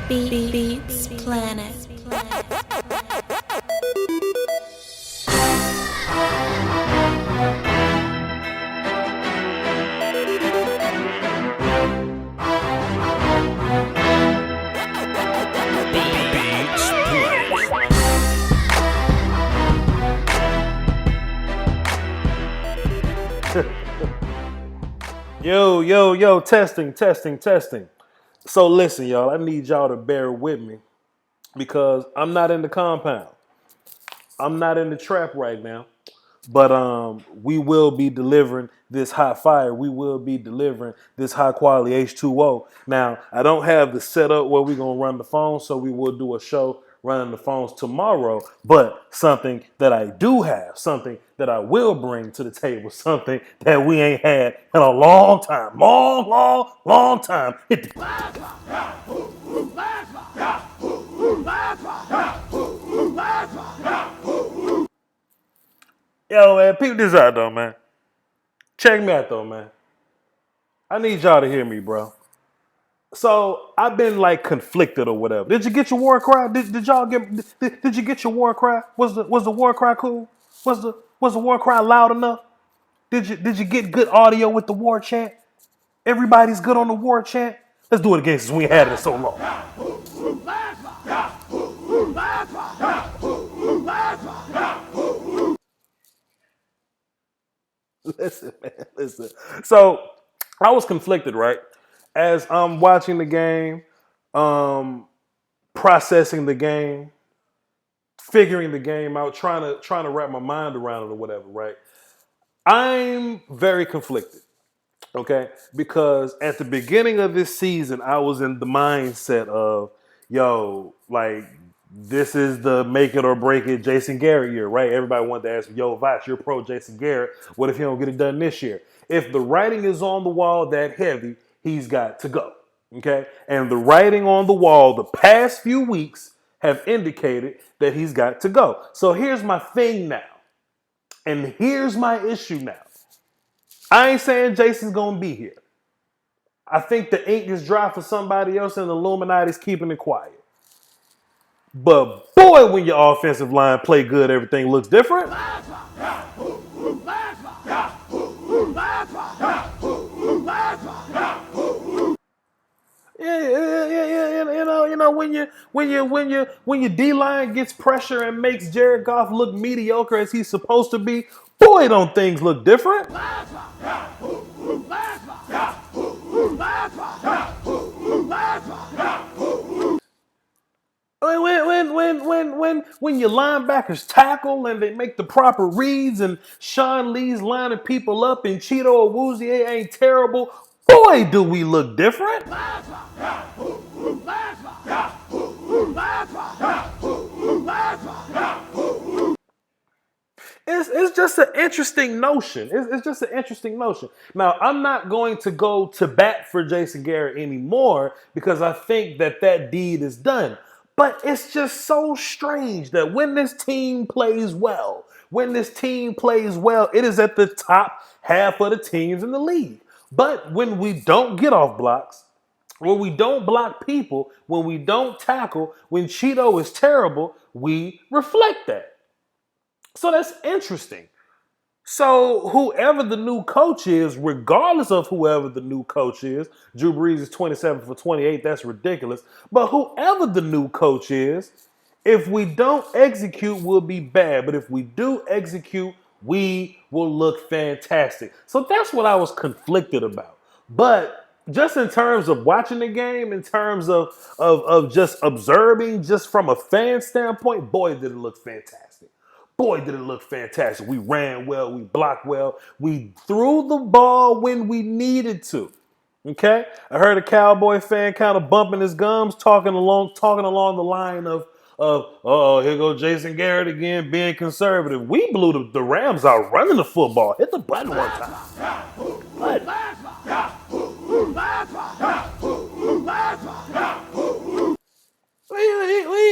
Beats Planet. Yo, testing. So listen, y'all, I need y'all to bear with me because I'm not in the compound. I'm not in the trap right now. But we will be delivering this hot fire. We will be delivering this high quality H2O. Now, I don't have the setup where we're going to run the phones, so we will do a show running the phones tomorrow. But something that I do have, something that I will bring to the table, something that we ain't had in a long time. Long time. Yo, man, peep this out, though, man. Check me out, though, man. I need y'all to hear me, bro. So I've been like conflicted or whatever. Did you get your war cry? Did y'all get? Did you get your war cry? Was the war cry cool? Was the war cry loud enough? Did you get good audio with the war chant? Everybody's good on the war chant. Let's do it again since we ain't had it in so long. Listen, man, listen. So I was conflicted, right? As I'm watching the game, um, processing the game, figuring the game out, trying to wrap my mind around it or whatever, right? I'm very conflicted, okay? Because at the beginning of this season, I was in the mindset of, yo, like, this is the make it or break it Jason Garrett year, right? Everybody wanted to ask me, yo, Voch, you're pro Jason Garrett. What if he don't get it done this year? If the writing is on the wall that heavy, he's got to go, okay? And the writing on the wall the past few weeks have indicated that he's got to go. So here's my thing now. And here's my issue now. I ain't saying Jason's gonna be here. I think the ink is dry for somebody else and the Illuminati's keeping it quiet. But boy, when your offensive line play good, everything looks different. Yeah, when your D line gets pressure and makes Jared Goff look mediocre as he's supposed to be, boy, don't things look different. When your linebackers tackle and they make the proper reads and Sean Lee's lining people up and Cheeto Awuzie ain't terrible, boy, do we look different. It's just an interesting notion. It's just an interesting notion. Now, I'm not going to go to bat for Jason Garrett anymore because I think that deed is done. But it's just so strange that when this team plays well, it is at the top half of the teams in the league. But when we don't get off blocks, when we don't block people, when we don't tackle, when Cheeto is terrible, we reflect that. So that's interesting. So whoever the new coach is, regardless of whoever the new coach is, Drew Brees is 27 for 28. That's ridiculous. But whoever the new coach is, if we don't execute, we'll be bad. But if we do execute, we will look fantastic. So that's what I was conflicted about. But just in terms of watching the game, in terms of just observing, just from a fan standpoint, boy, did it look fantastic. Boy, did it look fantastic. We ran well. We blocked well. We threw the ball when we needed to. Okay? I heard a Cowboy fan kind of bumping his gums, talking along the line of oh, here goes Jason Garrett again being conservative. We blew the Rams out running the football. Hit the button one time. What?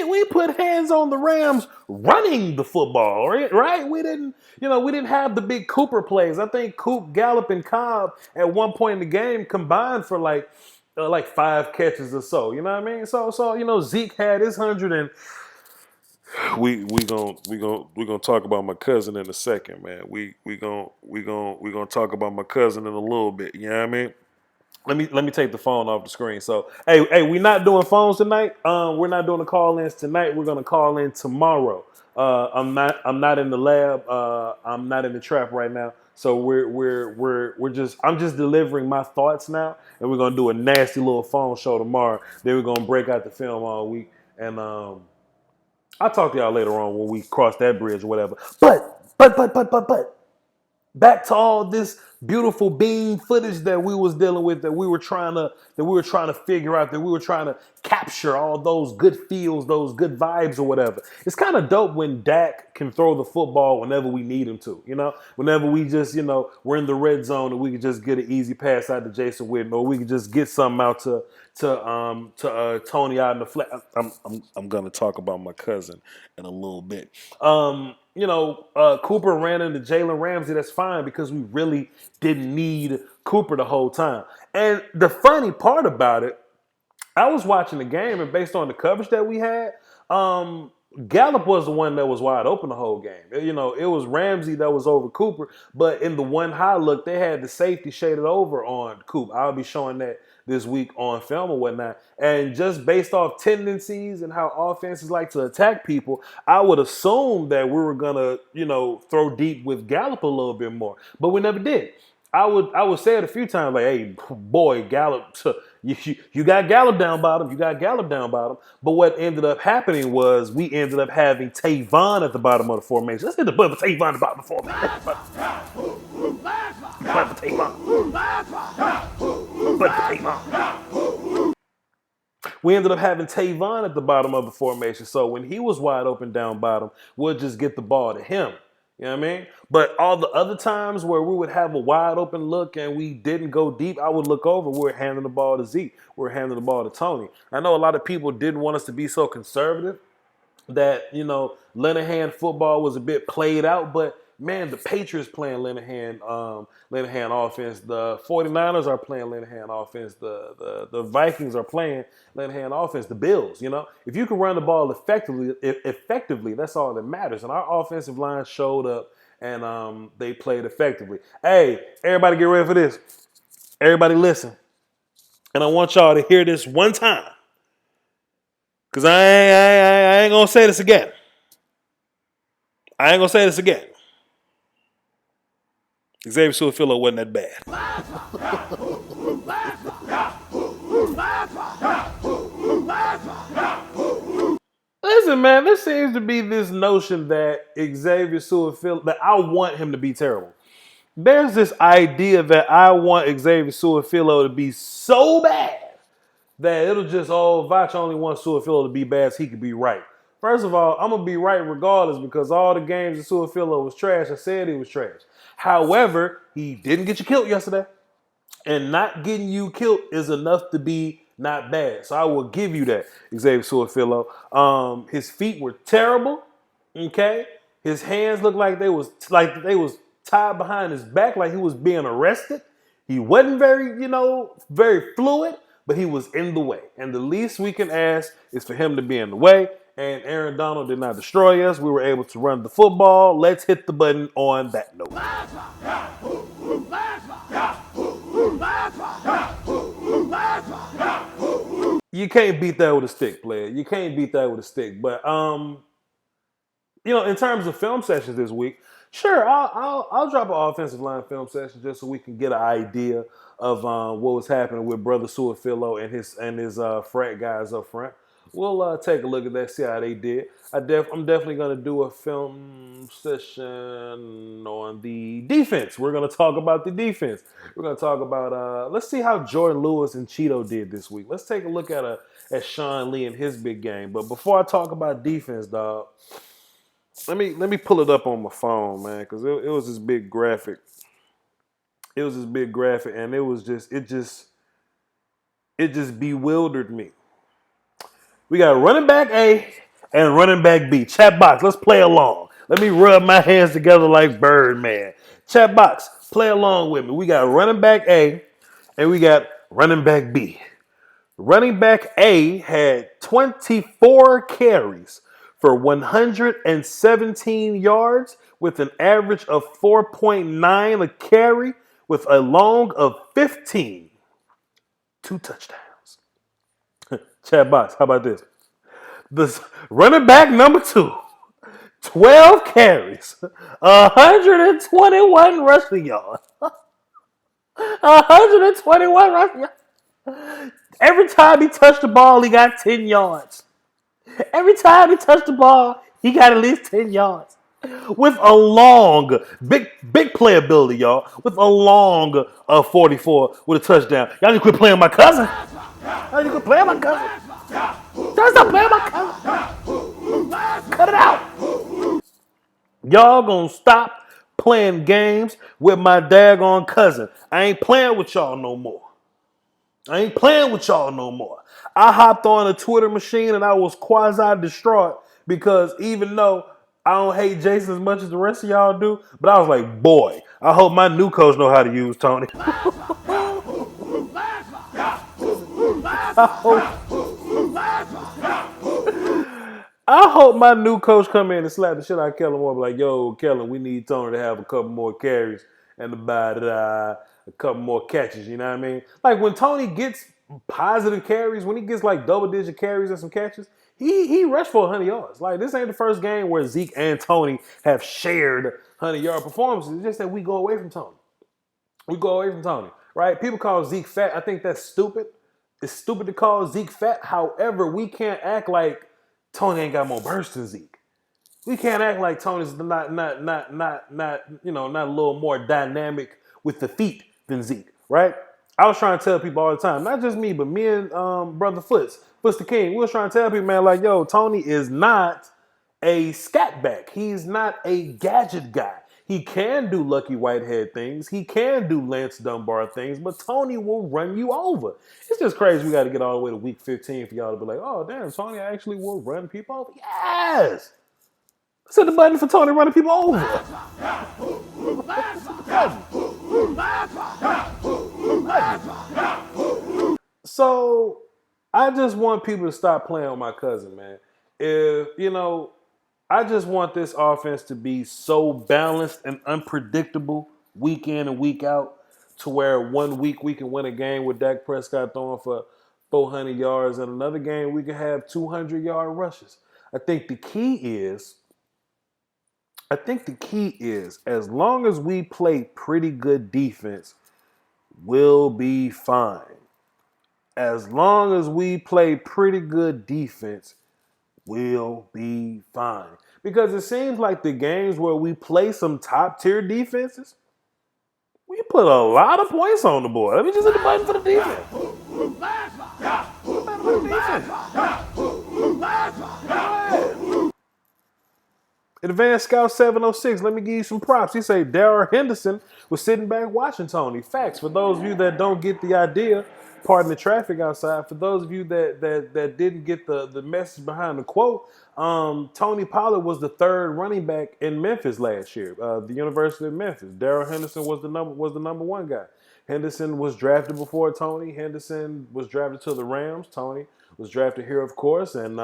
We put hands on the Rams running the football, right? We didn't have the big Cooper plays. I think Coop, Gallup, and Cobb at one point in the game combined for like like 5 catches or so. You know what I mean? So Zeke had his 100 and we gonna talk about my cousin in a second, man. We gonna talk about my cousin in a little bit. You know what I mean? Let me take the phone off the screen. So hey, we not doing phones tonight. We're not doing the call-ins tonight. We're gonna call in tomorrow. I'm not in the lab. I'm not in the trap right now. So we're just I'm just delivering my thoughts now, and we're gonna do a nasty little phone show tomorrow. Then we're gonna break out the film all week, and I'll talk to y'all later on when we cross that bridge or whatever. But back to all this beautiful beam footage that we was dealing with, that we were trying to figure out, that we were trying to capture all those good feels, those good vibes or whatever. It's kind of dope when Dak can throw the football whenever we need him to, whenever we just, we're in the red zone and we can just get an easy pass out to Jason Witten, or we can just get something out to Tony out in the flat. I'm gonna talk about my cousin in a little bit. Cooper ran into Jalen Ramsey. That's fine because we really didn't need Cooper the whole time. And the funny part about it, I was watching the game, and based on the coverage that we had, Gallup was the one that was wide open the whole game. It was Ramsey that was over Cooper, but in the one high look, they had the safety shaded over on Cooper. I'll be showing that this week on film or whatnot. And just based off tendencies and how offenses like to attack people, I would assume that we were gonna, throw deep with Gallup a little bit more, but we never did. I would say it a few times, like, hey, boy, Gallup, you got Gallup down bottom. You got Gallup down bottom. But what ended up happening was we ended up having Tavon at the bottom of the formation. Let's hit the button for Tavon at the bottom of the formation. Button for Tavon. Button for Tavon. We ended up having Tavon at the bottom of the formation. So when he was wide open down bottom, we'll just get the ball to him. You know what I mean? But all the other times where we would have a wide open look and we didn't go deep, I would look over. We were handing the ball to Zeke. We were handing the ball to Tony. I know a lot of people didn't want us to be so conservative, that, Linehan football was a bit played out, but man, the Patriots playing Linehan offense. The 49ers are playing Linehan offense. The Vikings are playing Linehan offense. The Bills, if you can run the ball effectively, that's all that matters. And our offensive line showed up and they played effectively. Hey, everybody get ready for this. Everybody listen. And I want y'all to hear this one time. Because I ain't going to say this again. Xavier Su'a-Filo wasn't that bad. Listen, man, there seems to be this notion that Xavier Su'a-Filo, that I want him to be terrible. There's this idea that I want Xavier Su'a-Filo to be so bad that it'll just, Voch only wants Su'a-Filo to be bad so he could be right. First of all, I'm going to be right regardless because all the games that Su'a-Filo was trash, I said he was trash. However, he didn't get you killed yesterday. And not getting you killed is enough to be not bad. So I will give you that, Xavier Su'a-Filo. His feet were terrible, okay? His hands looked like they was tied behind his back like he was being arrested. He wasn't very fluid, but he was in the way. And the least we can ask is for him to be in the way. And Aaron Donald did not destroy us. We were able to run the football. Let's hit the button on that note. You can't beat that with a stick, player. You can't beat that with a stick. But in terms of film sessions this week, sure, I'll drop an offensive line film session just so we can get an idea of what was happening with Brother Su'a-Filo and his frat guys up front. We'll take a look at that, see how they did. I'm definitely going to do a film session on the defense. We're going to talk about the defense. We're going to talk about, let's see how Jordan Lewis and Cheeto did this week. Let's take a look at Sean Lee and his big game. But before I talk about defense, dog, let me pull it up on my phone, man, because it was this big graphic. It was this big graphic, and it just bewildered me. We got running back A and running back B. Chat box, let's play along. Let me rub my hands together like Birdman. Chat box, play along with me. We got running back A and we got running back B. Running back A had 24 carries for 117 yards with an average of 4.9 a carry with a long of 15. 2 touchdowns. Chad Box, how about this? The running back number 2, 12 carries, 121 rushing yards. 121 rushing yards. Every time he touched the ball, he got 10 yards. Every time he touched the ball, he got at least 10 yards. With a long, big playability, y'all. With a long 44 with a touchdown. Y'all need to quit playing my cousin. Y'all need to quit playing my cousin. Y'all stop playing my cousin. Cut it out. Y'all gonna stop playing games with my daggone cousin. I ain't playing with y'all no more. I ain't playing with y'all no more. I hopped on a Twitter machine and I was quasi distraught because even though I don't hate Jason as much as the rest of y'all do, but I was like, boy, I hope my new coach know how to use Tony. I hope my new coach come in and slap the shit out of Kellen Moore. Be like, yo, Kellen, we need Tony to have a couple more carries and about a couple more catches. You know what I mean? Like when Tony gets positive carries, when he gets like double-digit carries and some catches, he rushed for 100 yards. Like this ain't the first game where Zeke and Tony have shared 100-yard performances. It's just that we go away from Tony. We go away from Tony, right? People call Zeke fat. I think that's stupid. It's stupid to call Zeke fat. However, we can't act like Tony ain't got more burst than Zeke. We can't act like Tony's not a little more dynamic with the feet than Zeke, right? I was trying to tell people all the time, not just me, but me and brother Foots the King. We was trying to tell people, man, like, yo, Tony is not a scat back. He's not a gadget guy. He can do Lucky Whitehead things. He can do Lance Dunbar things, but Tony will run you over. It's just crazy we got to get all the way to week 15 for y'all to be like, oh, damn, Tony actually will run people over. Yes! Set the button for Tony running people over. So I just want people to stop playing with my cousin, man. If I just want this offense to be so balanced and unpredictable week in and week out to where one week we can win a game with Dak Prescott throwing for 400 yards and another game we can have 200-yard rushes. I think the key is as long as we play pretty good defense, we'll be fine. As long as we play pretty good defense, we'll be fine. Because it seems like the games where we play some top tier defenses, we put a lot of points on the board. Let me just hit the button for the defense. Advanced Scout 706, let me give you some props. He say Darrell Henderson was sitting back watching Tony. Facts. For those of you that don't get the idea, pardon the traffic outside. For those of you that didn't get the message behind the quote, Tony Pollard was the third running back in Memphis last year, the University of Memphis. Darrell Henderson was the number one guy. Henderson was drafted before Tony. Henderson was drafted to the Rams. Tony was drafted here, of course, and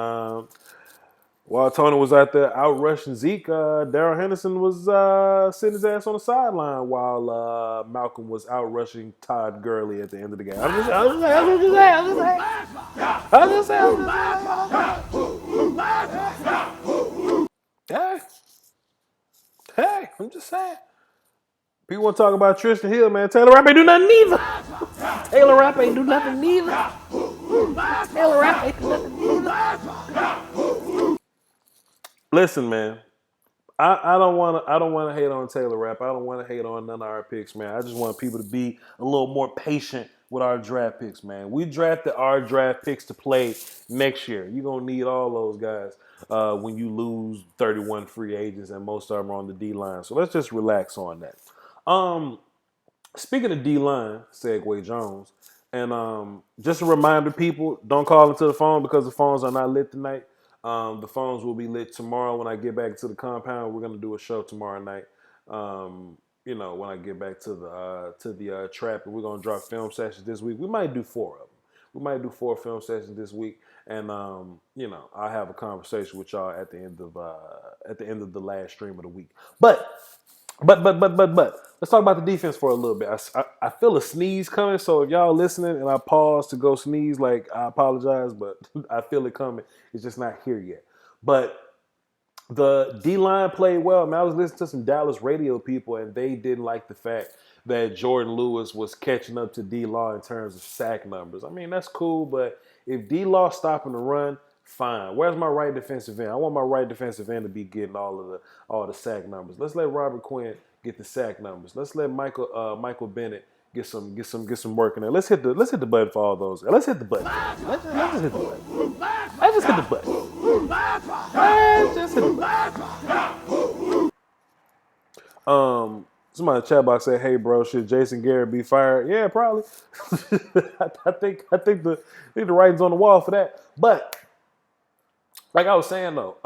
while Tony was out there out rushing Zeke, Darrell Henderson was sitting his ass on the sideline while Malcolm was out rushing Todd Gurley at the end of the game. I'm just saying. Hey, I'm just saying. People want to talk about Tristan Hill, man. Taylor Rapp ain't do nothing neither. Taylor Rapp ain't do nothing neither. Listen, man. I don't want to hate on Taylor Rapp. I don't want to hate on none of our picks, man. I just want people to be a little more patient with our draft picks, man. We drafted our draft picks to play next year. You're going to need all those guys when you lose 31 free agents and most of them are on the D-line. So let's just relax on that. Speaking of D-line, Segway Jones, and just a reminder, people, don't call into the phone because the phones are not lit tonight. The phones will be lit tomorrow when I get back to the compound. We're gonna do a show tomorrow night. When I get back to the trap, and we're gonna drop film sessions this week. We might do 4 of them. We might do 4 film sessions this week, and I'll have a conversation with y'all at the end of the last stream of the week. But let's talk about the defense for a little bit. I feel a sneeze coming, so if y'all listening and I pause to go sneeze, like, I apologize, but I feel it coming. It's just not here yet. But the D line played well. I mean, I was listening to some Dallas radio people, and they didn't like the fact that Jordan Lewis was catching up to D Law in terms of sack numbers. I mean, that's cool, but if D Law stopping the run, fine. Where's my right defensive end? I want my right defensive end to be getting all the sack numbers. Let's let Robert Quinn get the sack numbers. Let's let Michael Bennett get some work in there. Let's hit the button for all those. Let's hit the button. Let's just hit the button. Let's just hit the button. Let's just hit the button. Somebody in the chat box said, "Hey, bro, should Jason Garrett be fired?" Yeah, probably. I think the writing's on the wall for that. But like I was saying though,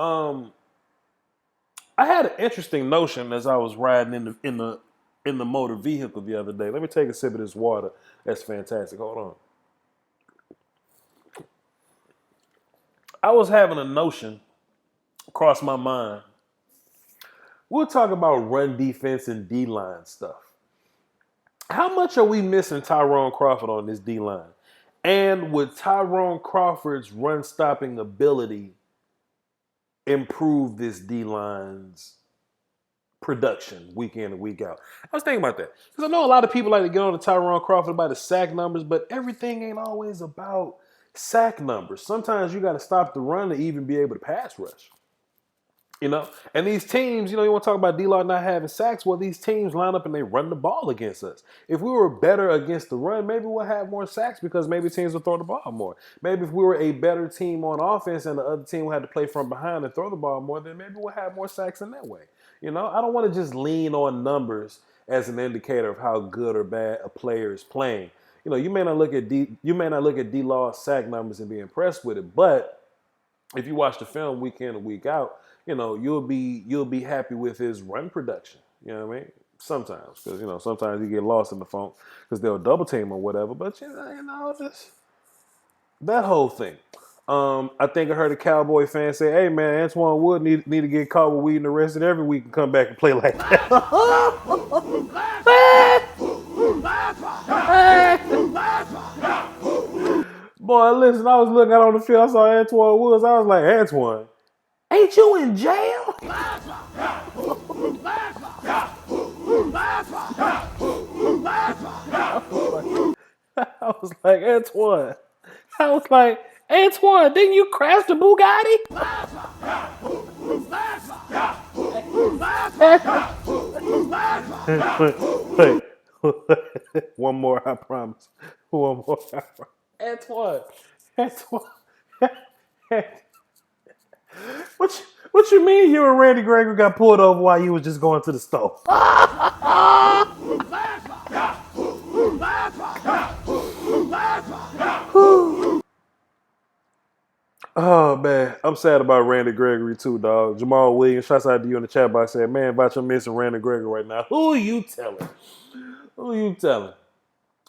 I had an interesting notion as I was riding in the motor vehicle the other day. Let me take a sip of this water. That's fantastic. Hold on. I was having a notion cross my mind. We'll talk about run defense and D-line stuff. How much are we missing Tyrone Crawford on this D-line? And would Tyrone Crawford's run-stopping ability improve this D-line's production week in and week out? I was thinking about that. Because I know a lot of people like to get on to Tyrone Crawford about the sack numbers, but everything ain't always about sack numbers. Sometimes you got to stop the run to even be able to pass rush. And these teams, you want to talk about D-Law not having sacks. Well, these teams line up and they run the ball against us. If we were better against the run, maybe we'll have more sacks because maybe teams will throw the ball more. Maybe if we were a better team on offense and the other team had to play from behind and throw the ball more, then maybe we'll have more sacks in that way. I don't want to just lean on numbers as an indicator of how good or bad a player is playing. You may not look at D-Law's sack numbers and be impressed with it, but if you watch the film week in and week out, you'll be happy with his run production. You know what I mean? Sometimes, because sometimes you get lost in the funk because they'll double team or whatever. But just that whole thing. I think I heard a Cowboy fan say, "Hey man, Antoine Wood need to get caught with weed and arrested every week and come back and play like that." Boy, listen, I was looking out on the field. I saw Antoine Woods. I was like, Antoine, ain't you in jail? I was like, Antoine, didn't you crash the Bugatti? Wait. One more, I promise. One more. Antoine. What you mean you and Randy Gregory got pulled over while you was just going to the store? Oh man, I'm sad about Randy Gregory too, dog. Jamal Williams, shouts out to you in the chat box, said, "Man, about your missing Randy Gregory right now." Who are you telling?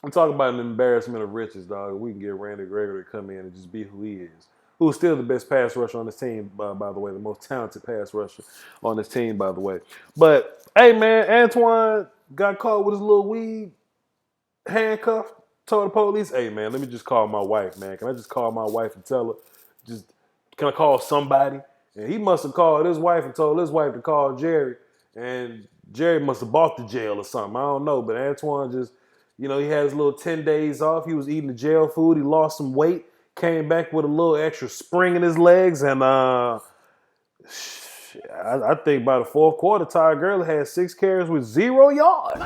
I'm talking about an embarrassment of riches, dog. We can get Randy Gregory to come in and just be who he is. Who's still the best pass rusher on this team, by the way, the most talented pass rusher on this team, by the way. But, hey, man, Antoine got caught with his little weed, handcuffed, told the police, "Hey, man, let me just call my wife, man. Can I just call my wife and tell her, can I call somebody?" And he must have called his wife and told his wife to call Jerry. And Jerry must have bought the jail or something. I don't know. But Antoine just, he had his little 10 days off. He was eating the jail food. He lost some weight. Came back with a little extra spring in his legs. And I think by the fourth quarter, Ty Gurley had 6 carries with 0 yards.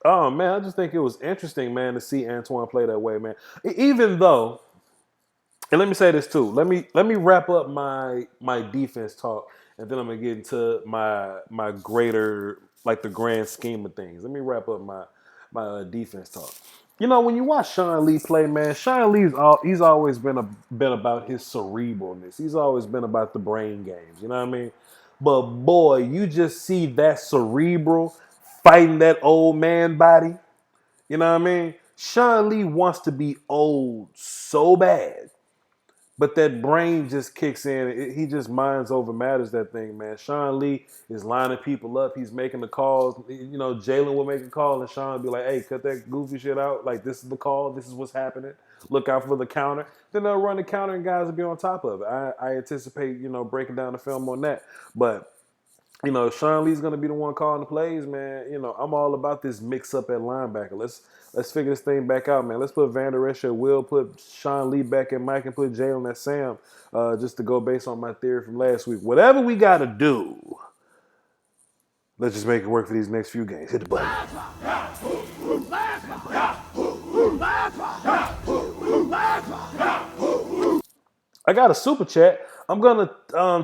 Oh, man, I just think it was interesting, man, to see Antoine play that way, man. Even though, and let me say this too, let me wrap up my defense talk, and then I'm going to get into my greater, like the grand scheme of things. Let me wrap up my defense talk. When you watch Sean Lee play, man, Sean Lee's he's always been about his cerebralness. He's always been about the brain games. You know what I mean? But boy, you just see that cerebral fighting that old man body. You know what I mean? Sean Lee wants to be old so bad. But that brain just kicks in. He just minds over matters that thing, man. Sean Lee is lining people up. He's making the calls. You know, Jalen will make a call and Sean will be like, hey, cut that goofy shit out. Like, this is the call. This is what's happening. Look out for the counter. Then they'll run the counter and guys will be on top of it. I anticipate, breaking down the film on that. But Sean Lee's gonna be the one calling the plays, man. I'm all about this mix up at linebacker. Let's figure this thing back out, man. Let's put Van Der Esch at Will, put Sean Lee back at Mike, and put Jalen at Sam. Just to go based on my theory from last week. Whatever we gotta do, let's just make it work for these next few games. Hit the button. I got a super chat. I'm gonna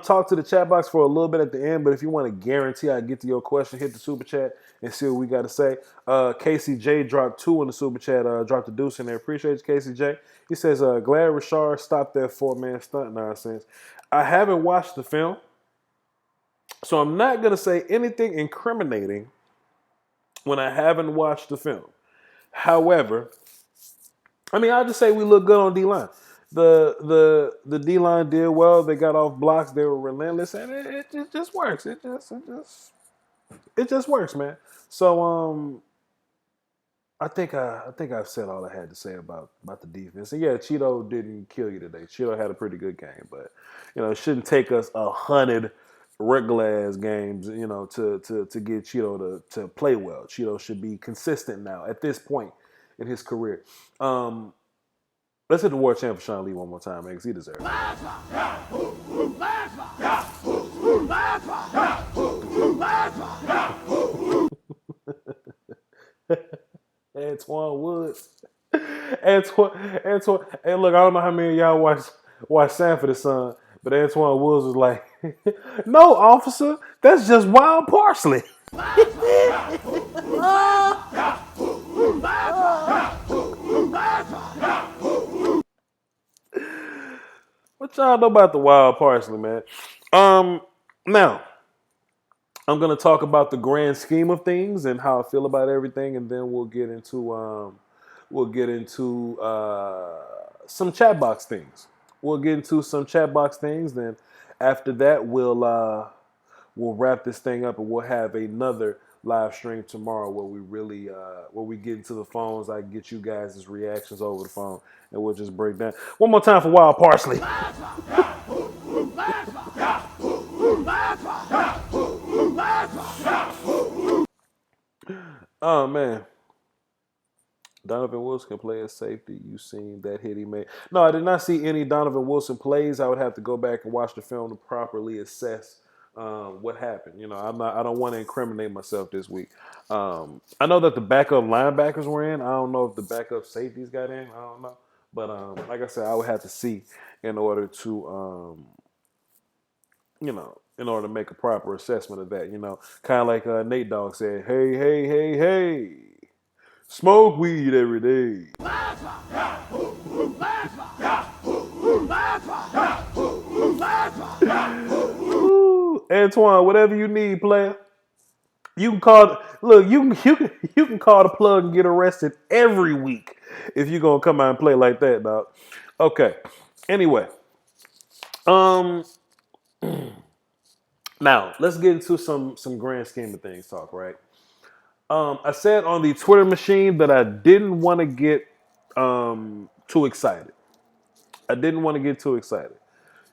talk to the chat box for a little bit at the end, but if you want to guarantee I get to your question, hit the super chat and see what we got to say. KCJ dropped 2 in the super chat. Dropped a deuce in there. Appreciate you, KCJ. He says, "Glad Rashard stopped that 4-man stunt nonsense." I haven't watched the film, so I'm not gonna say anything incriminating when I haven't watched the film. However, I'll just say we look good on D-line. The D-line did well. They got off blocks. They were relentless, and it just works. It just works, man. So I think I've said all I had to say about the defense. And yeah, Cheeto didn't kill you today. Cheeto had a pretty good game, but it shouldn't take us 100 regular ass games, to get Cheeto to play well. Cheeto should be consistent now at this point in his career. Let's hit the war champ for Sean Lee one more time, man, because he deserves it. Antoine Woods. Antoine. Hey, look, I don't know how many of y'all watch Sanford and Son, but Antoine Woods was like, "No, officer, that's just wild parsley." What y'all know about the wild parsley, man? Now I'm gonna talk about the grand scheme of things and how I feel about everything, and then we'll get into some chat box things. Then after that, we'll wrap this thing up, and we'll have another live stream tomorrow where we get into the phones. I can get you guys' reactions over the phone, and we'll just break down one more time for wild parsley. Oh man, Donovan Wilson can play as safety. You seen that hit he made? No, I did not see any Donovan Wilson plays. I would have to go back and watch the film to properly assess what happened. I don't want to incriminate myself this week. I know that the backup linebackers were in. I don't know if the backup safeties got in. I don't know, but like I said, I would have to see in order to in order to make a proper assessment of that. Kind of like Nate Dogg said, "Hey, hey, hey, hey, smoke weed every day." Ooh, Antoine, whatever you need, player. You can call. Look, you can call the plug and get arrested every week if you're gonna come out and play like that, dog. Okay. Anyway, now let's get into some grand scheme of things talk, right? I said on the Twitter machine that I didn't want to get too excited.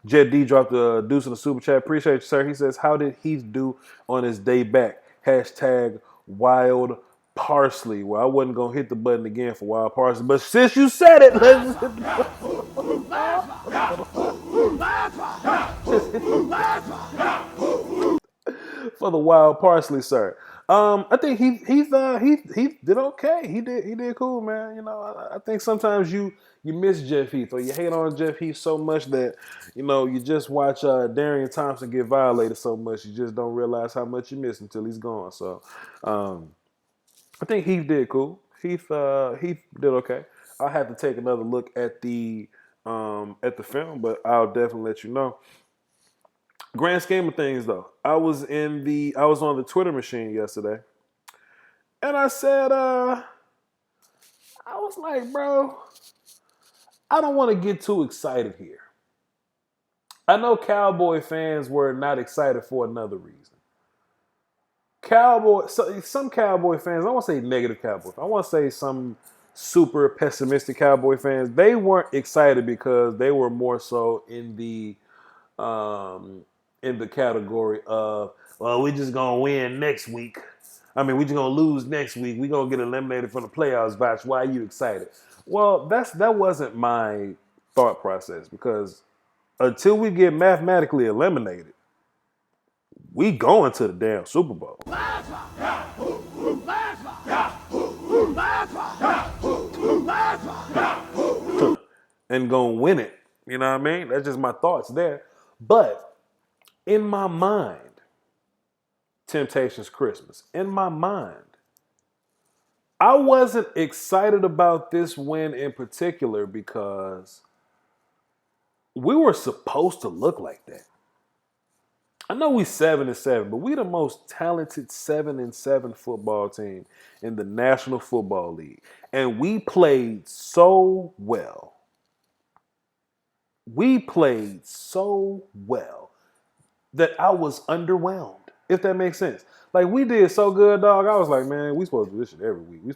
Jet D dropped a deuce in the super chat. Appreciate you, sir. He says, "How did Heath do on his day back?" Hashtag wild parsley. Well, I wasn't gonna hit the button again for wild parsley, but since you said it, let's hit the for the wild parsley, sir. I think he did okay. He did cool, man. I think sometimes you miss Jeff Heath or you hate on Jeff Heath so much that you just watch Darian Thompson get violated so much you just don't realize how much you miss until he's gone. So I think Heath did cool. Heath did okay. I'll have to take another look at the film, but I'll definitely let you know. Grand scheme of things, though, I was on the Twitter machine yesterday, and I said, I was like, bro, I don't want to get too excited here. I know Cowboy fans were not excited for another reason. Some Cowboy fans, I won't say negative Cowboy. I want to say some super pessimistic Cowboy fans. They weren't excited because they were more so um, in the category of, well, we just gonna win next week. I mean, we just gonna lose next week. We gonna get eliminated from the playoffs. Voch, why are you excited? Well, that wasn't my thought process because until we get mathematically eliminated, we going to the damn Super Bowl. And gonna win it. You know what I mean? That's just my thoughts there. But in my mind, Temptations Christmas, in my mind, I wasn't excited about this win in particular because we were supposed to look like that. I know we 7-7, but we the most talented 7-7 football team in the National Football League. And we played so well. We played so well that I was underwhelmed, if that makes sense. Like, we did so good, dog. I was like, man, we supposed to do this shit every week. We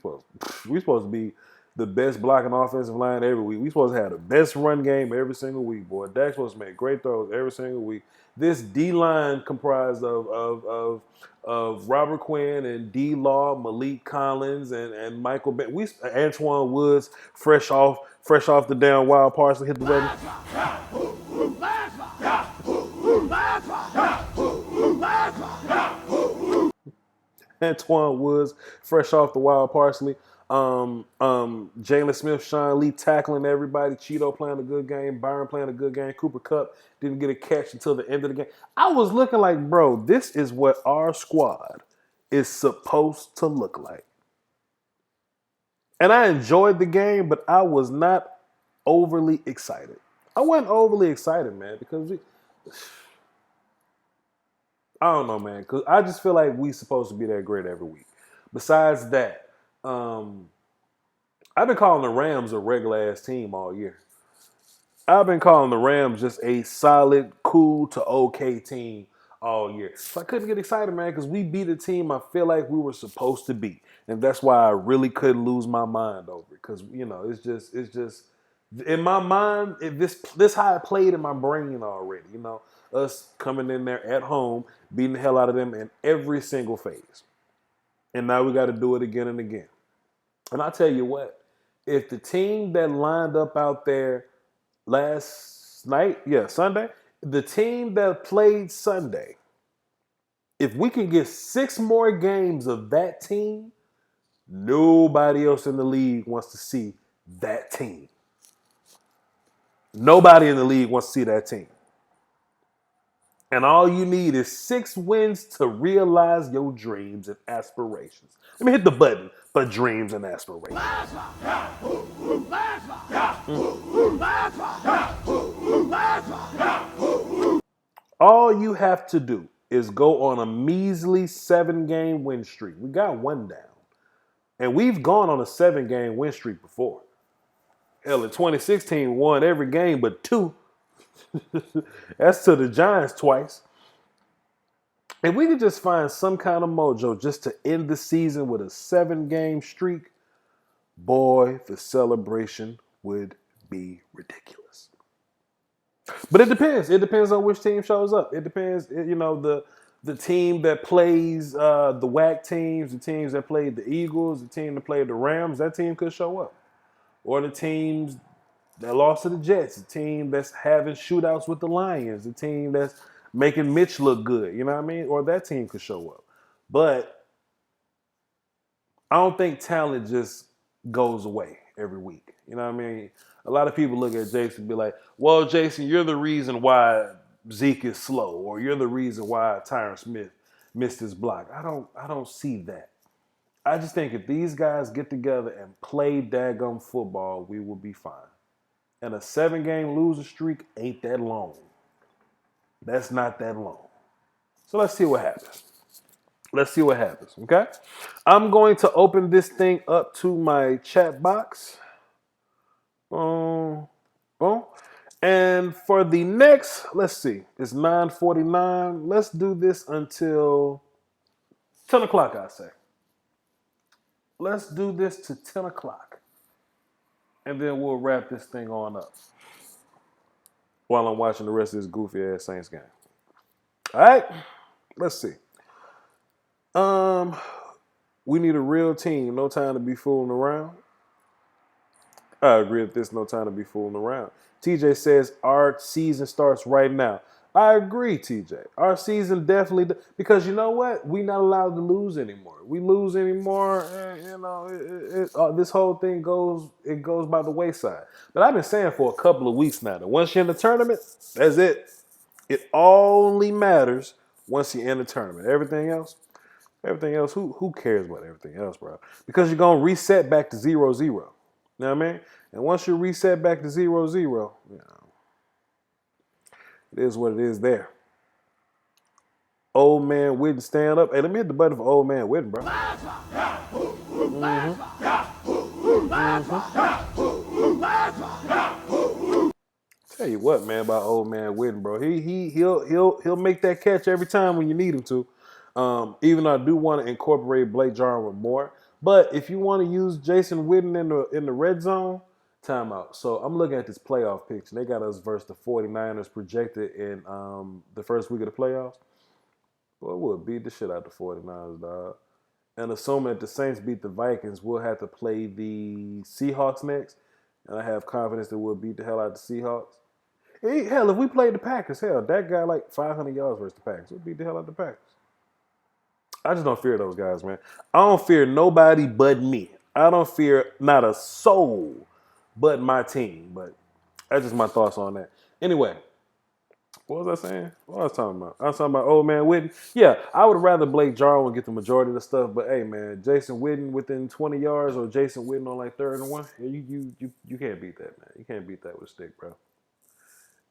supposed to be the best blocking offensive line every week. We supposed to have the best run game every single week, boy. Dak's supposed to make great throws every single week. This D line comprised of Robert Quinn and D Law, Malik Collins, and Michael Ben. Antoine Woods, fresh off the down wild parsley, hit the button. Antoine Woods, fresh off the wild parsley. Jalen Smith, Sean Lee tackling everybody. Cheeto playing a good game. Byron playing a good game. Cooper Kupp didn't get a catch until the end of the game. I was looking like, bro, this is what our squad is supposed to look like. And I enjoyed the game, but I was not overly excited. I wasn't overly excited, man, because I don't know, man, because I just feel like we supposed to be that great every week. Besides that, I've been calling the Rams a regular ass team all year. I've been calling the Rams just a solid, cool to okay team all year. So I couldn't get excited, man, because we beat a team I feel like we were supposed to beat. And that's why I really couldn't lose my mind over it. Because, you know, it's just in my mind, this how it played in my brain already, you know. Us coming in there at home, beating the hell out of them in every single phase. And now we got to do it again and again. And I tell you what, if the team that lined up out there last night, Sunday, the team that played Sunday, if we can get 6 more games of that team, nobody else in the league wants to see that team. Nobody in the league wants to see that team. And all you need is 6 wins to realize your dreams and aspirations. Let me hit the button for dreams and aspirations. All you have to do is go on a measly 7-game win streak. We got 1 down. And we've gone on a 7-game win streak before. Hell, in 2016, won every game but 2. That's to the Giants twice. If we could just find some kind of mojo just to end the season with a 7-game streak, boy, the celebration would be ridiculous. But it depends. It depends on which team shows up. It depends, you know, the team that plays the WAC teams, the teams that played the Eagles, the team that played the Rams, that team could show up. Or the teams that lost to the Jets, the team that's having shootouts with the Lions, the team that's making Mitch look good, you know what I mean? Or that team could show up. But I don't think talent just goes away every week. You know what I mean? A lot of people look at Jason and be like, well, Jason, you're the reason why Zeke is slow, or you're the reason why Tyron Smith missed his block. I don't see that. I just think if these guys get together and play daggum football, we will be fine. And a 7-game loser streak ain't that long. That's not that long. So let's see what happens. Let's see what happens. Okay. I'm going to open this thing up to my chat box. Boom. Boom. And for the next, let's see, it's 9:49. Let's do this until 10 o'clock, I say. Let's do this to 10 o'clock. And then we'll wrap this thing on up while I'm watching the rest of this goofy ass Saints game. All right. Let's see. Um, we need a real team. No time to be fooling around. I agree with this. No time to be fooling around. TJ says our season starts right now. I agree, TJ. Our season definitely because you know what? We're not allowed to lose anymore. We lose anymore, this whole thing goes by the wayside. But I've been saying for a couple of weeks now that once you're in the tournament, that's it. It only matters once you're in the tournament. Everything else, who cares about everything else, bro? Because you're gonna reset back to 0-0. You know what I mean? And once you reset back to 0-0, you know, it is what it is there. Old man Witten stand up. Hey, let me hit the button for old man Witten, bro. Tell you what, man, about old man Witten, bro. He'll make that catch every time when you need him to. Even though I do want to incorporate Blake Jarwin more. But if you want to use Jason Witten in the red zone, timeout. So I'm looking at this playoff picture. They got us versus the 49ers projected in the first week of the playoffs. Boy, we'll beat the shit out the 49ers, dog. And assuming that the Saints beat the Vikings, we'll have to play the Seahawks next. And I have confidence that we'll beat the hell out of the Seahawks. Hey, hell, if we played the Packers, that guy like 500 yards versus the Packers. We'll beat the hell out of the Packers. I just don't fear those guys, man. I don't fear nobody but me. I don't fear not a soul but my team. But that's just my thoughts on that. Anyway, what was I saying? What was I talking about? I was talking about old man Witten. Yeah, I would rather Blake Jarwin get the majority of the stuff. But hey, man, Jason Witten within 20 yards or Jason Witten on like 3rd and 1, you can't beat that, man. You can't beat that with a stick, bro.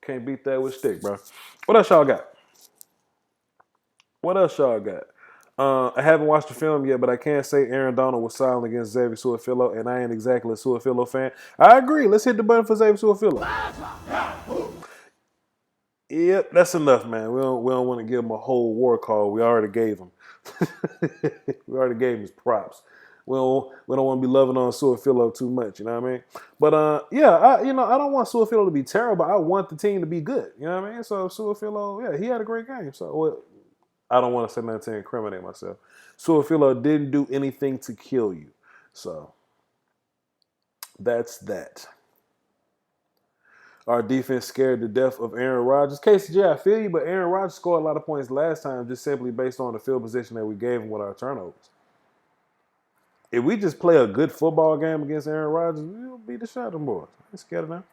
Can't beat that with a stick, bro. What else y'all got? I haven't watched the film yet, but I can't say Aaron Donald was silent against Xavier Su'a-Filo, and I ain't exactly a Su'a-Filo fan. I agree. Let's hit the button for Xavier Su'a-Filo. Yep, that's enough, man. We don't want to give him a whole war call. We already gave him. We already gave him his props. We don't want to be loving on Su'a-Filo too much, you know what I mean? But I don't want Su'a-Filo to be terrible. I want the team to be good, you know what I mean? So Su'a-Filo, yeah, he had a great game. So I don't want to say nothing to incriminate myself. Su'a-Filo didn't do anything to kill you. So that's that. Our defense scared to death of Aaron Rodgers. Casey J, I feel you, but Aaron Rodgers scored a lot of points last time just simply based on the field position that we gave him with our turnovers. If we just play a good football game against Aaron Rodgers, we'll beat the shot of them boys. I ain't scared of them.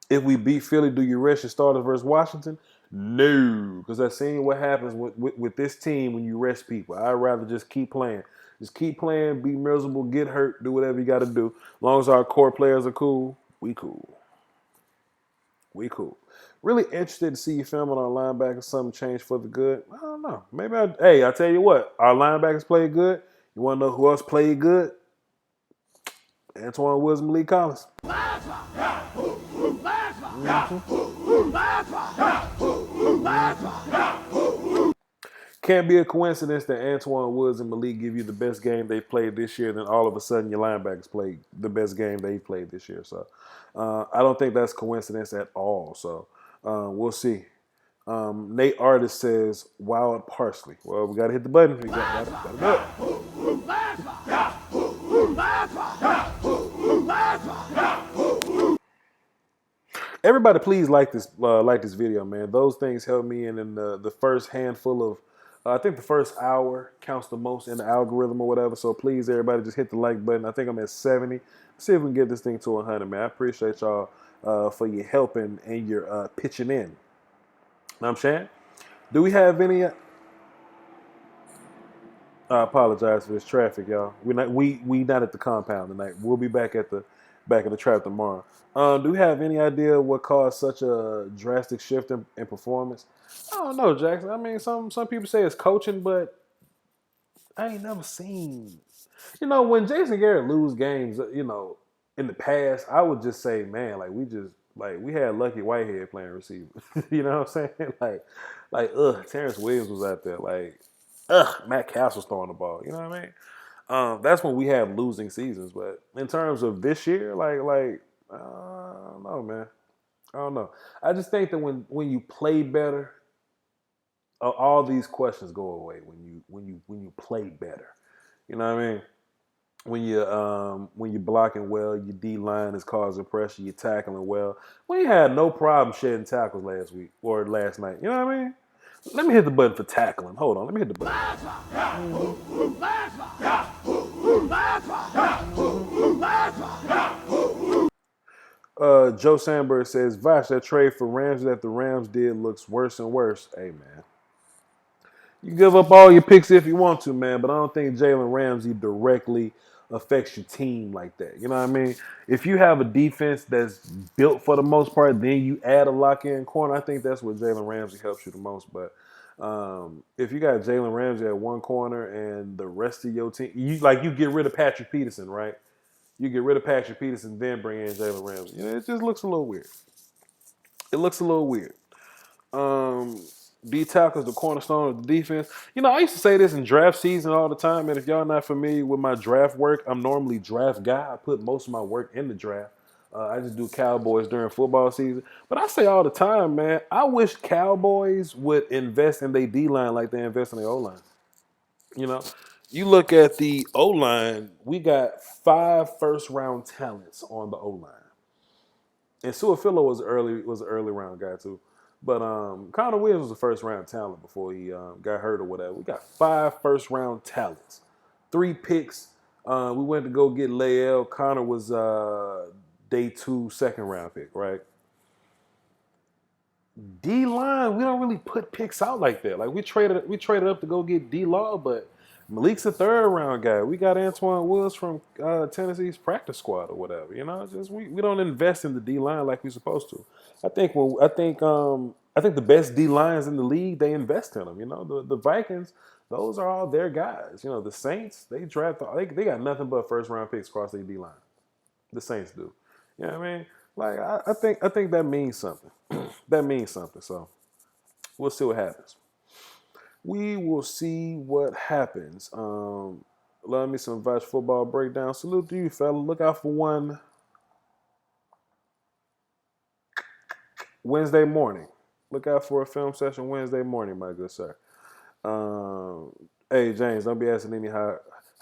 If we beat Philly, do you rest your starters versus Washington? No, because I've seen what happens with this team when you rest people. I'd rather just keep playing. Just keep playing, be miserable, get hurt, do whatever you got to do. As long as our core players are cool, we cool. We cool. Really interested to see you film on our linebackers. Something changed for the good. I don't know. Maybe I tell you what. Our linebackers played good. You want to know who else played good? Antoine Woods and Malik Collins. Can't be a coincidence that Antoine Woods and Malik give you the best game they played this year, then all of a sudden your linebackers played the best game they played this year. So I don't think that's coincidence at all. So we'll see. Nate Artist says wild parsley. Well, we got to hit the button. We got to do it. Everybody, please like this video, man. Those things help me, and in the first handful of, I think the first hour counts the most in the algorithm or whatever. So please, everybody, just hit the like button. I think I'm at 70. Let's see if we can get this thing to 100, man. I appreciate y'all for your help and your pitching in. Know what I'm saying? Do we have any? I apologize for this traffic, y'all. We not at the compound tonight. We'll be back at the back in the trap tomorrow. Do we have any idea what caused such a drastic shift in performance? I don't know, Jackson. I mean, some people say it's coaching, but I ain't never seen. When Jason Garrett lose games, in the past, I would just say, man, we had Lucky Whitehead playing receiver. You know what I'm saying? Terrence Williams was out there. Matt Cass was throwing the ball. You know what I mean? That's when we have losing seasons. But in terms of this year, I don't know, man. I don't know. I just think that when you play better, all these questions go away when you play better. You know what I mean? When you're blocking well, your D line is causing pressure, you're tackling well. We had no problem shedding tackles last week or last night. You know what I mean? Let me hit the button for tackling. Hold on, let me hit the button. Joe Sandberg says, Voch, that trade for Ramsey that the Rams did looks worse and worse. Hey, man. You give up all your picks if you want to, man, but I don't think Jalen Ramsey directly affects your team like that. You know what I mean? If you have a defense that's built for the most part, then you add a lock-in corner. I think that's where Jalen Ramsey helps you the most. But if you got Jalen Ramsey at one corner and the rest of your team, you get rid of Patrick Peterson, right? You get rid of Patrick Peterson, then bring in Jalen Ramsey. It just looks a little weird. It looks a little weird. D tackles the cornerstone of the defense. I used to say this in draft season all the time, and if y'all not familiar with my draft work, I'm normally draft guy. I put most of my work in the draft. I just do Cowboys during football season. But I say all the time, man, I wish Cowboys would invest in their D-line like they invest in their O-line. You look at the O-line, we got 5 first-round talents on the O-line. And Suafilo was an early round guy too. But Connor Williams was a first round talent before he got hurt or whatever. We got 5 first round talents, 3 picks. We went to go get Lael. Connor was day 2 second round pick, right? D line, we don't really put picks out like that. Like we traded up to go get D Law, but Malik's a 3rd round guy. We got Antoine Woods from Tennessee's practice squad or whatever. Just we don't invest in the D line like we're supposed to. I think the best D lines in the league, they invest in them. The Vikings, those are all their guys. The Saints, they they got nothing but first round picks across their D line. The Saints do. You know what I mean? I think that means something. That means something. So we'll see what happens. We will see what happens. Love me some Voch football breakdown. Salute to you, fella. Look out for one Wednesday morning. Look out for a film session Wednesday morning, my good sir. Hey, James, don't be asking Nene how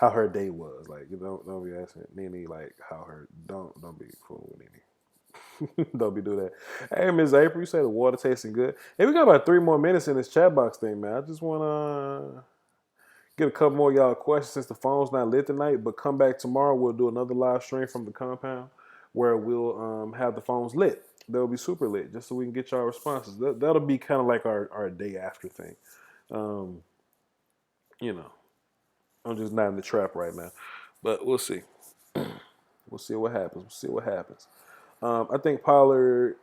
her day was. Don't be asking Nene how her. Don't be fooling with Nene. Don't be doing that. Hey, Miss April, you say the water tasting good. Hey, we got about 3 more minutes in this chat box thing, man. I just want to get a couple more of y'all questions since the phone's not lit tonight. But come back tomorrow. We'll do another live stream from the compound where we'll have the phones lit. They'll be super lit just so we can get y'all responses. That'll be kind of like our day after thing. I'm just not in the trap right now. But we'll see. We'll see what happens. I think Pollard's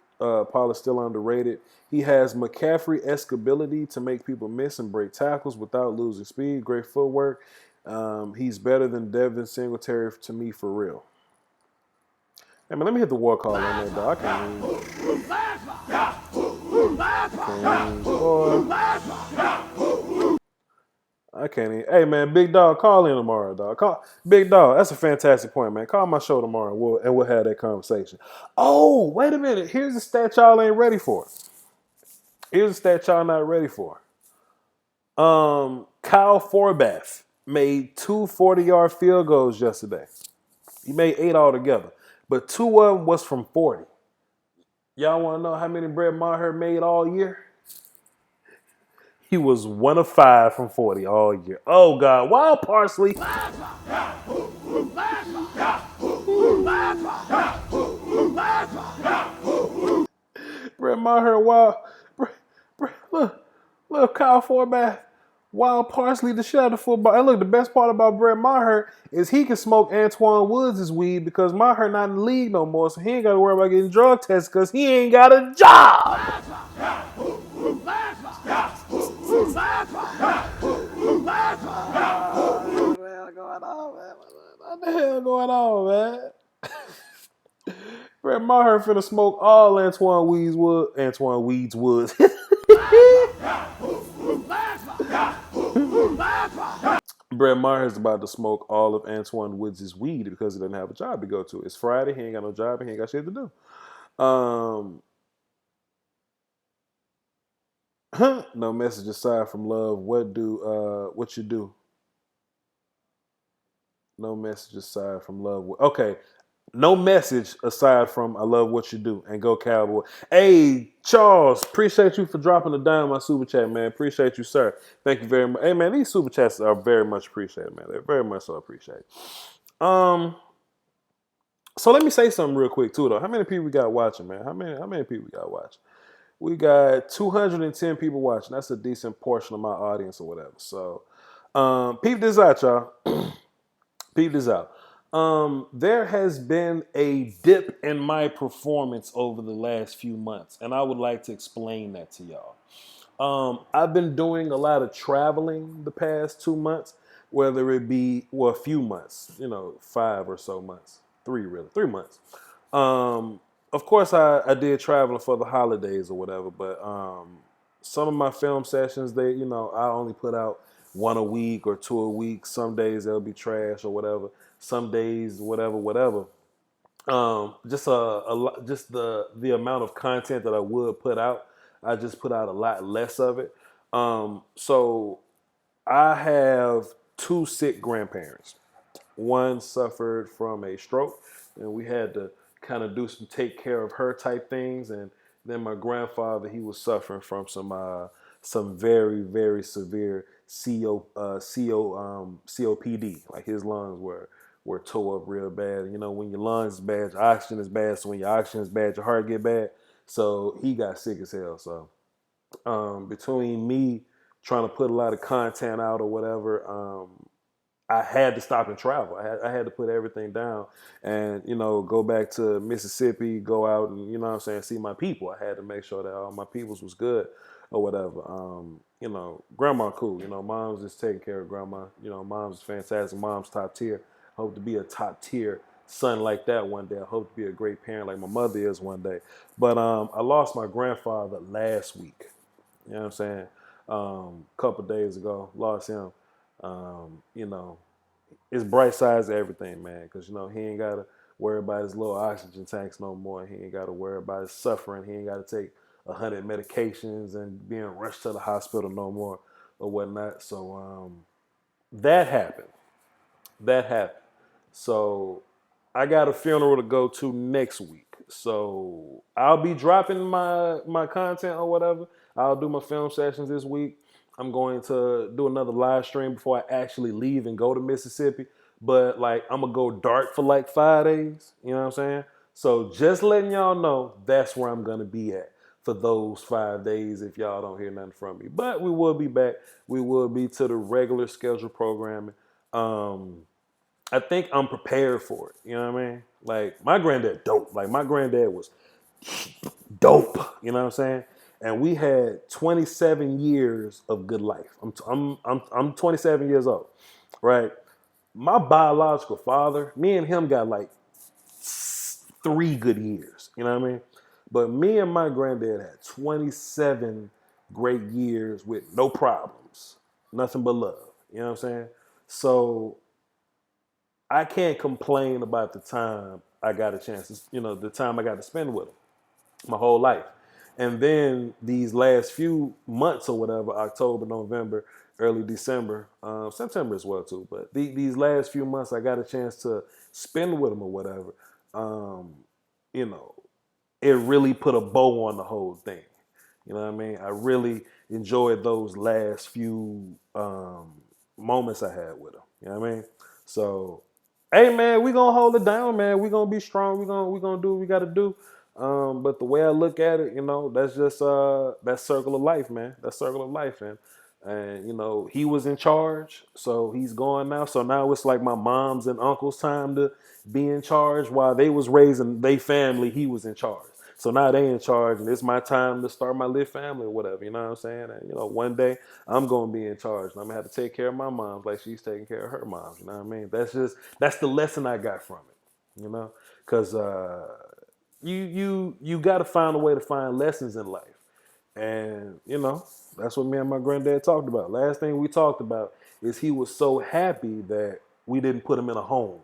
still underrated. He has McCaffrey-esque ability to make people miss and break tackles without losing speed. Great footwork. He's better than Devin Singletary to me for real. Hey, man, let me hit the war call on that, dog. I can't even. Hey, man, Big Dog, call in tomorrow, dog. Big Dog, that's a fantastic point, man. Call my show tomorrow, and we'll have that conversation. Oh, wait a minute. Here's a stat y'all ain't ready for. Here's a stat y'all not ready for. Kyle Forbath made 2 40-yard field goals yesterday. He made 8 altogether, but 2 of them was from 40. Y'all want to know how many Brett Maher made all year? He was 1 of 5 from 40 all year. Oh, God. Wild Parsley. Brett Maher, wild. Look, Kyle Forbath, Wild Parsley, the shit out of football. And look, the best part about Brett Maher is he can smoke Antoine Woods' weed because Maher not in the league no more, so he ain't got to worry about getting drug tests because he ain't got a job. What the hell going on, man? Brett Maher finna smoke all Antoine Weeds Woods. Brett Maher is about to smoke all of Antoine Woods' weed because he doesn't have a job to go to. It's Friday, he ain't got no job, and he ain't got shit to do. No message aside from love. What you do? No message aside from love. Okay. No message aside from I love what you do and go Cowboy. Hey, Charles, appreciate you for dropping the dime on my super chat, man. Appreciate you, sir. Thank you very much. Hey, man, these super chats are very much appreciated, man. They're very much so appreciated. So let me say something real quick too, though. How many people we got watching, man? How many people we got watching? We got 210 people watching. That's a decent portion of my audience or whatever. So, peep this out, y'all. Peep this out. There has been a dip in my performance over the last few months, and I would like to explain that to y'all. I've been doing a lot of traveling the past 2 months, whether it be, well, a few months, 5 or so months, 3 months. Of course, I did traveling for the holidays or whatever, but some of my film sessions, I only put out one a week or two a week. Some days they'll be trash or whatever. Some days, whatever. Just the amount of content that I would put out, I just put out a lot less of it. So I have two sick grandparents. One suffered from a stroke, and we had to kind of do some take care of her type things. And then my grandfather, he was suffering from some very very severe COPD. Like his lungs were tore up real bad. You know, when your lungs is bad, your oxygen is bad. So when your oxygen is bad, your heart get bad. So he got sick as hell. So between me trying to put a lot of content out or whatever, I had to stop and travel. I had to put everything down and, go back to Mississippi, go out and, what I'm saying, see my people. I had to make sure that all my peoples was good or whatever. Grandma cool. Mom's just taking care of grandma. Mom's fantastic. Mom's top tier. Hope to be a top tier son like that one day. I hope to be a great parent like my mother is one day. But I lost my grandfather last week. You know what I'm saying? A couple days ago, lost him. You know, it's bright sides to everything, man. Because he ain't gotta worry about his little oxygen tanks no more. He ain't gotta worry about his suffering. He ain't gotta take 100 medications and being rushed to the hospital no more or whatnot. So that happened. That happened. So I got a funeral to go to next week. So I'll be dropping my content or whatever. I'll do my film sessions this week. I'm going to do another live stream before I actually leave and go to Mississippi. But like I'm gonna go dark for like 5 days. You know what I'm saying? So just letting y'all know that's where I'm gonna be at for those 5 days if y'all don't hear nothing from me. But we will be back. We will be to the regular schedule programming. I think I'm prepared for it. You know what I mean? Like my granddad, dope. Like my granddad was dope. You know what I'm saying? And we had 27 years of good life. I'm 27 years old, right? My biological father, me and him got like 3 good years. You know what I mean? But me and my granddad had 27 great years with no problems, nothing but love. You know what I'm saying? So I can't complain about the time I got a chance to, the time I got to spend with him my whole life. And then these last few months or whatever, October, November, early December, September as well too. But these last few months, I got a chance to spend with him or whatever. Um, you know, it really put a bow on the whole thing. You know what I mean? I really enjoyed those last few moments I had with him. You know what I mean? So, hey man, we gonna hold it down, man. We gonna be strong. We gonna do what we gotta do. But the way I look at it, that's just that circle of life, man. That circle of life, man. And he was in charge, so he's gone now. So now it's like my mom's and uncle's time to be in charge. While they was raising their family, he was in charge. So now they in charge, and it's my time to start my little family or whatever. You know what I'm saying? And one day I'm gonna be in charge, and I'm gonna have to take care of my mom like she's taking care of her mom. You know what I mean? That's the lesson I got from it. Because you got to find a way to find lessons in life. And, that's what me and my granddad talked about. Last thing we talked about is he was so happy that we didn't put him in a home,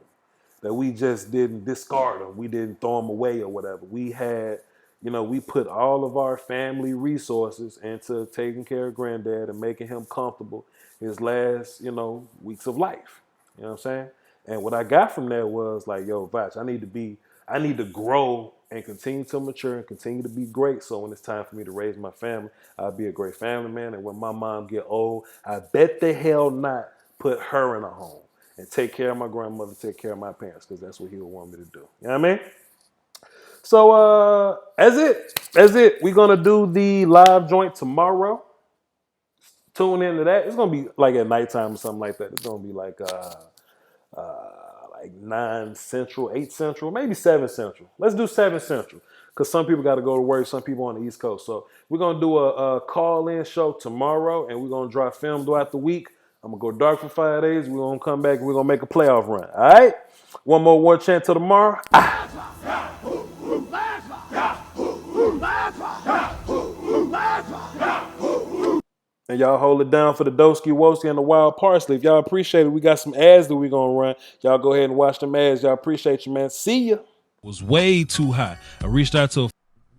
that we just didn't discard him. We didn't throw him away or whatever. We had, we put all of our family resources into taking care of granddad and making him comfortable his last, weeks of life. You know what I'm saying? And what I got from that was like, yo, Voch, I need to grow and continue to mature and continue to be great. So when it's time for me to raise my family, I'll be a great family man. And when my mom get old, I bet the hell not put her in a home and take care of my grandmother, take care of my parents, because that's what he would want me to do. You know what I mean? So that's it. We're gonna do the live joint tomorrow. Tune into that. It's gonna be like at nighttime or something like that. It's gonna be like 9 Central, 8 Central, maybe 7 Central. Let's do 7 Central, because some people got to go to work, some people on the East Coast. So we're going to do a call-in show tomorrow, and we're going to drop film throughout the week. I'm going to go dark for 5 days. We're going to come back, and we're going to make a playoff run. All right? One more war chant till tomorrow. And y'all hold it down for the Doski Woski and the Wild Parsley. If y'all appreciate it, we got some ads that we gonna run. Y'all go ahead and watch them ads. Y'all appreciate you, man. See ya. Was way too high. I reached out to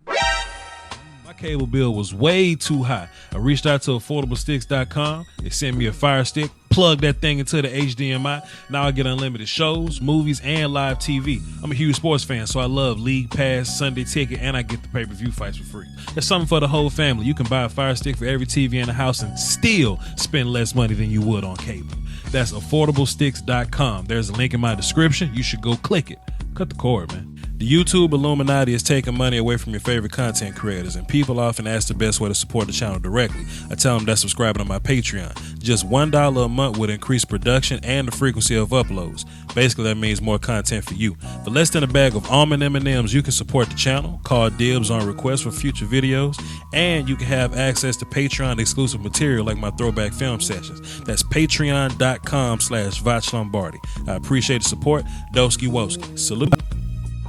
my cable bill was way too high. I reached out to affordablesticks.com. They sent me a Fire Stick. Plug that thing into the HDMI. Now I get unlimited shows, movies, and live TV. I'm a huge sports fan, so I love League Pass, Sunday Ticket, and I get the pay-per-view fights for free. There's something for the whole family. You can buy a Fire Stick for every TV in the house and still spend less money than you would on cable. That's affordablesticks.com. There's a link in my description. You should go click it. Cut the cord, man. The YouTube Illuminati is taking money away from your favorite content creators, and people often ask the best way to support the channel directly. I tell them that's subscribing to my Patreon. Just $1 a month would increase production and the frequency of uploads. Basically, that means more content for you. For less than a bag of almond M&Ms, you can support the channel, call dibs on requests for future videos, and you can have access to Patreon exclusive material like my throwback film sessions. That's patreon.com/Voch Lombardi. I appreciate the support. Doski Woski. Salute.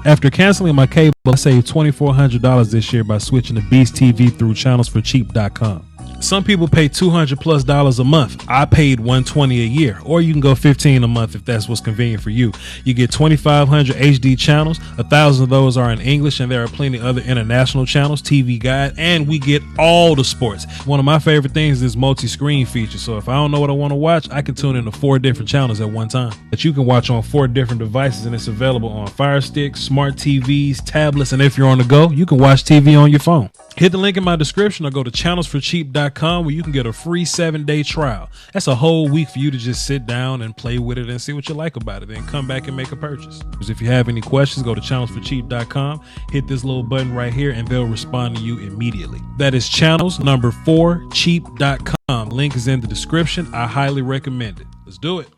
After canceling my cable, I saved $2,400 this year by switching to Beast TV through channelsforcheap.com. Some people pay $200+ a month. I paid $120 a year, or you can go $15 a month if that's what's convenient for you. You get 2,500 HD channels. 1,000 of those are in English, and there are plenty other international channels, TV Guide, and we get all the sports. One of my favorite things is multi-screen feature. So if I don't know what I want to watch, I can tune into 4 different channels at one time that you can watch on 4 different devices, and it's available on Fire Stick, smart TVs, tablets, and if you're on the go, you can watch TV on your phone. Hit the link in my description or go to channelsforcheap.com where you can get a free 7-day trial. That's a whole week for you to just sit down and play with it and see what you like about it, then come back and make a purchase. If you have any questions, go to channelsforcheap.com, hit this little button right here, and they'll respond to you immediately. That is channels4cheap.com. Link is in the description. I highly recommend it. Let's do it.